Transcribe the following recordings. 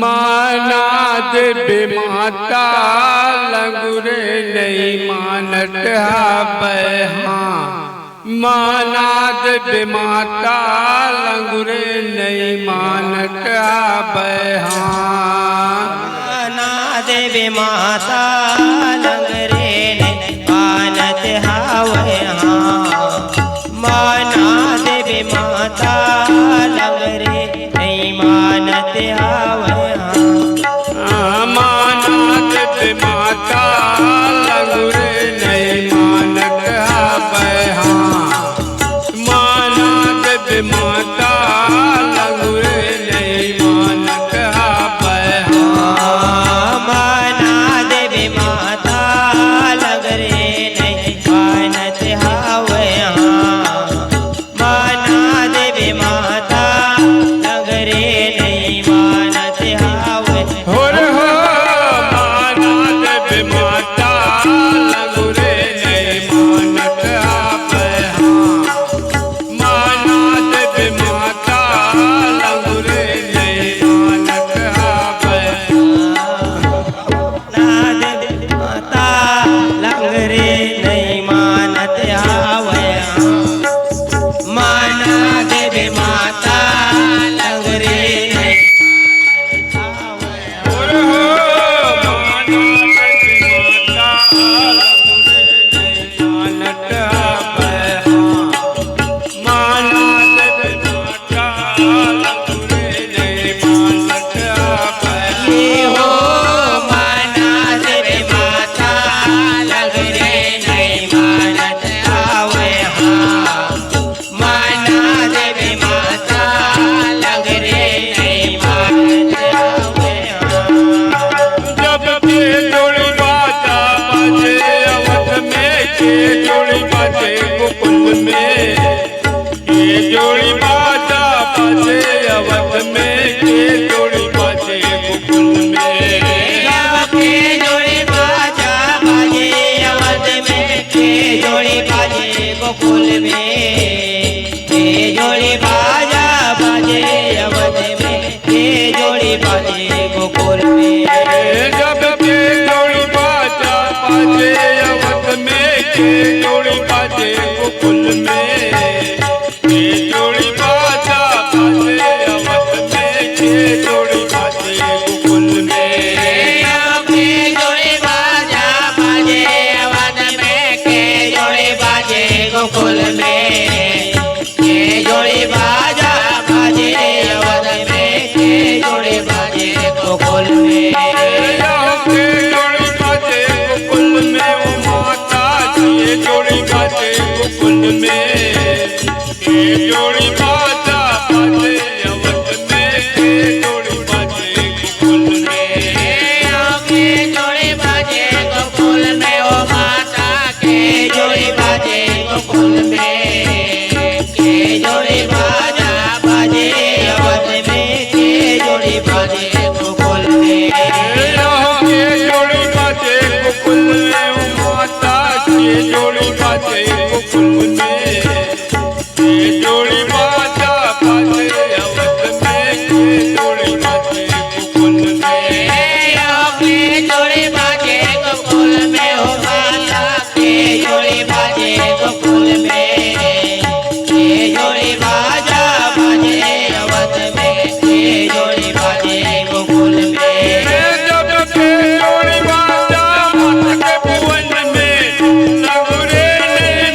माना देवी माता लंगुरे नहीं मानत बहा। माना देवी माता लंगुरे नहीं मानत बहा। माना देवी माता लंगरे नहीं मानत बहा। माना देवी माता लंगरे नहीं मानत बहा। माना देवी माता लंगुरे नहीं मानत बहा। माना देवी माता लंगुरे नहीं मानत बहा। माना देवी माता लंगरे नहीं मानत बहा। माना देवी माता लंगरे नहीं मानत बहा। हो रे हो माना देवी माता लंगुरे नहीं मानत बहा। माना देवी माता लंगुरे नहीं मानत बहा। माता लंगरे नहीं मानत आवया। माना देवी माता लंगरे नहीं आवया। हो रे हो माना देवी माता लंगुरे नहीं मानत बहा। माना देवी माता लंगुरे नहीं मानत बहा। ये हो माना देवी माता लंगरे नहीं मानत आवया। माना देवी माता लंगरे नहीं मानत आवया। जब के जोड़ी बाजा बाजे अवध में के जोड़ी बाजे गोकुल में। के जोड़ी बाजा बाजे अवध में के जोड़ी बाजे गोकुल में। के जोड़ी बाजा बाजे अवध में के जोड़ी बाजे गोकुल में। के जोड़ी बाजा बाजे अवध में के जोड़ी बाजे गोकुल में। जब के जोड़ी बाजा बाजे अवध में के जोड़ी बाजे गोकुल में। के जोड़ी बाजा बाजे अवध में के जोड़ी बाजे गोकुल में। के जोड़ी बाजा बाजे अवध में के जोड़ी बाजे गोकुल में। के जोड़ी बाजा बाजे अवध में के जोड़ी बाजे गोकुल में। के जोड़ी बाजे गोकुल में वो माता जी जोड़ी बाजे गोकुल में। के जोड़ी बाजा बाजे अवध में के जोड़ी बाजे गोकुल में। के जोड़ी बाजे गोकुल में ओ माता के जोड़ी बाजे गोकुल में। के जोड़ी बाजा बाजे अवध में के जोड़ी बाजे गोकुल में। के जोड़ी बाजे गोकुल में वो माता जी जोड़ी बाजे गोकुल में। के जोड़ी बाजा बाजे अवध में के जोड़ी बाजे गोकुल में। के जोड़ी बाजे गोकुल में ओ माता के जोड़ी बाजे गोकुल में। के जोड़ी बाजा बाजे अवध में के जोड़ी बाजे गोकुल में। जब के जोड़ी बाजा मत के भुवन में लंगुरे नहीं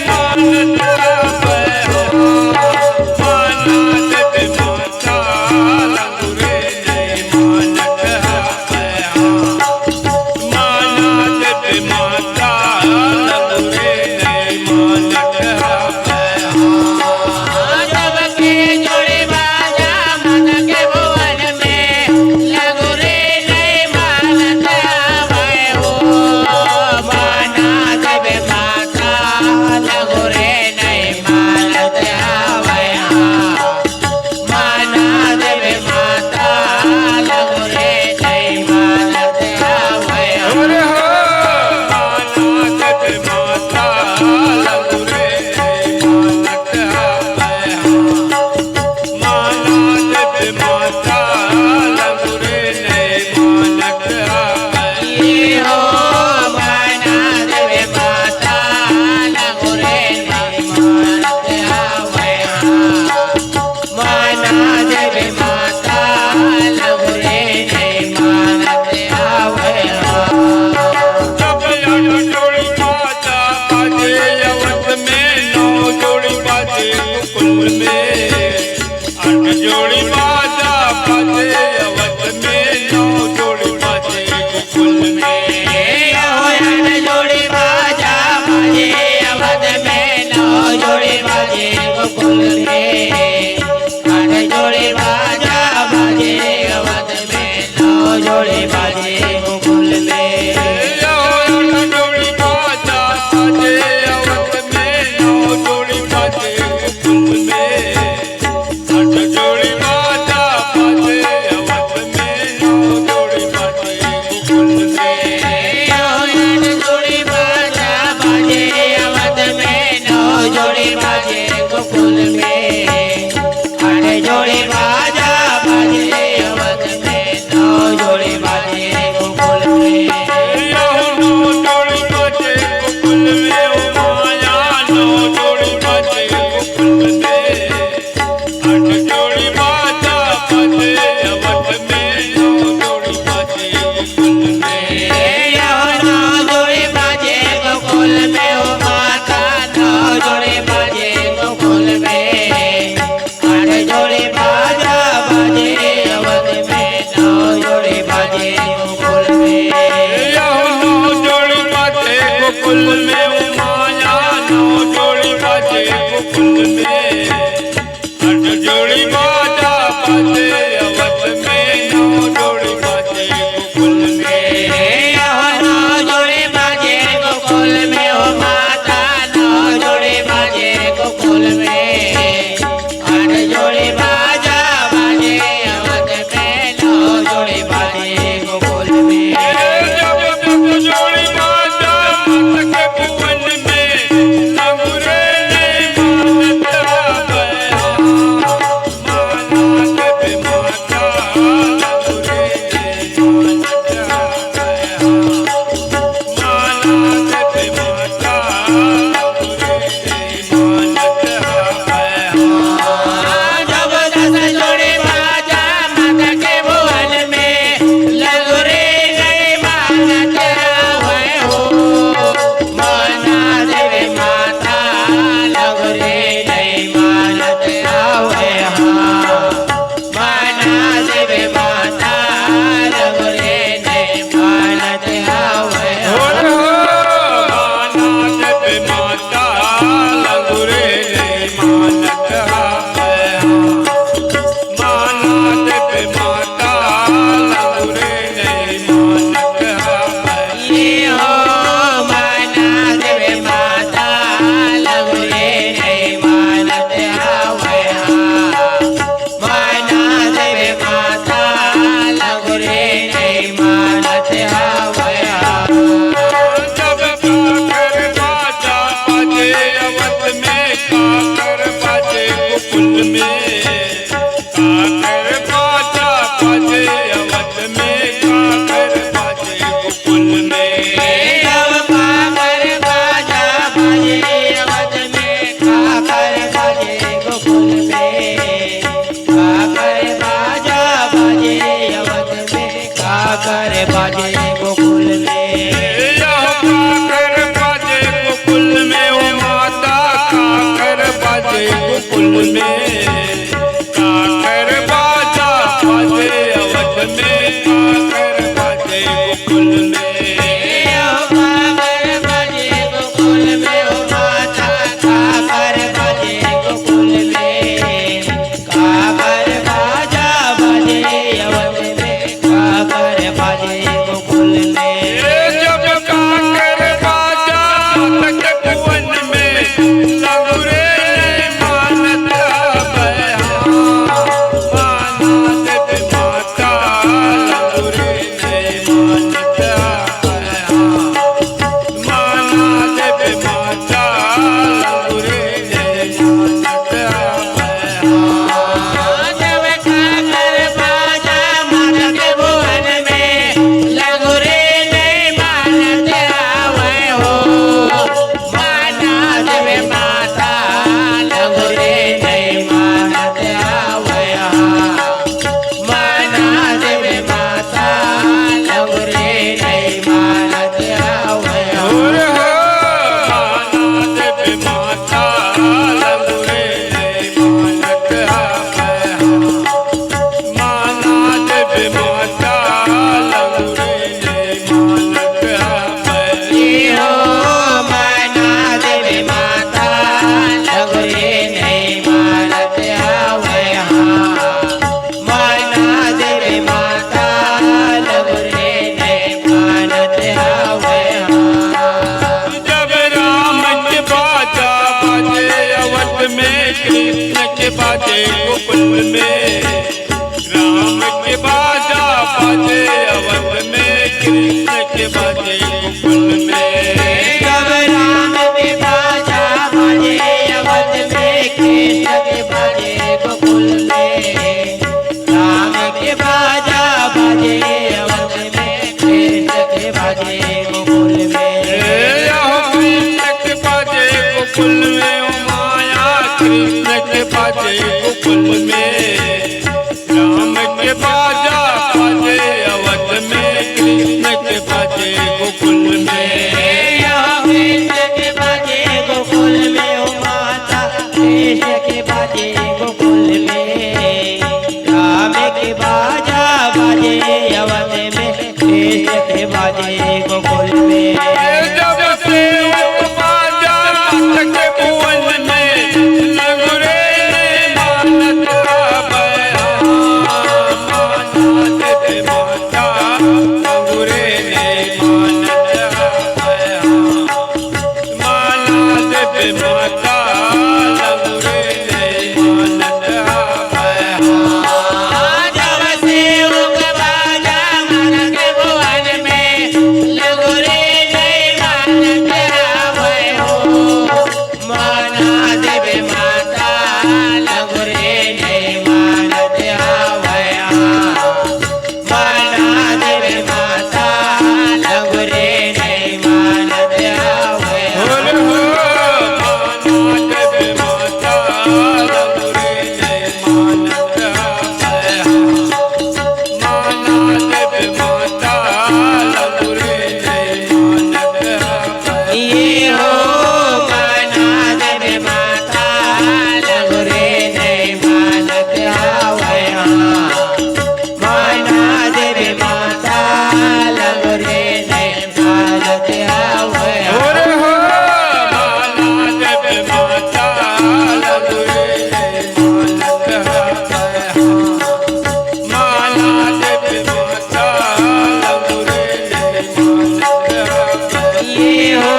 ये हो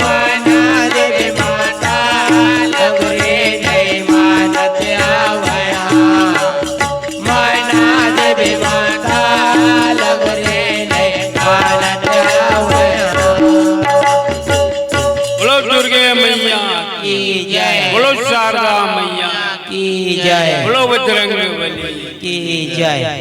माना देवी माता लगरे जय मानत आवया माना देवी माता लगरे जय मानत आवया बोलो दुर्गे मैया की जय बोलो शारदा मैया की जय बोलो बजरंग बली की जय।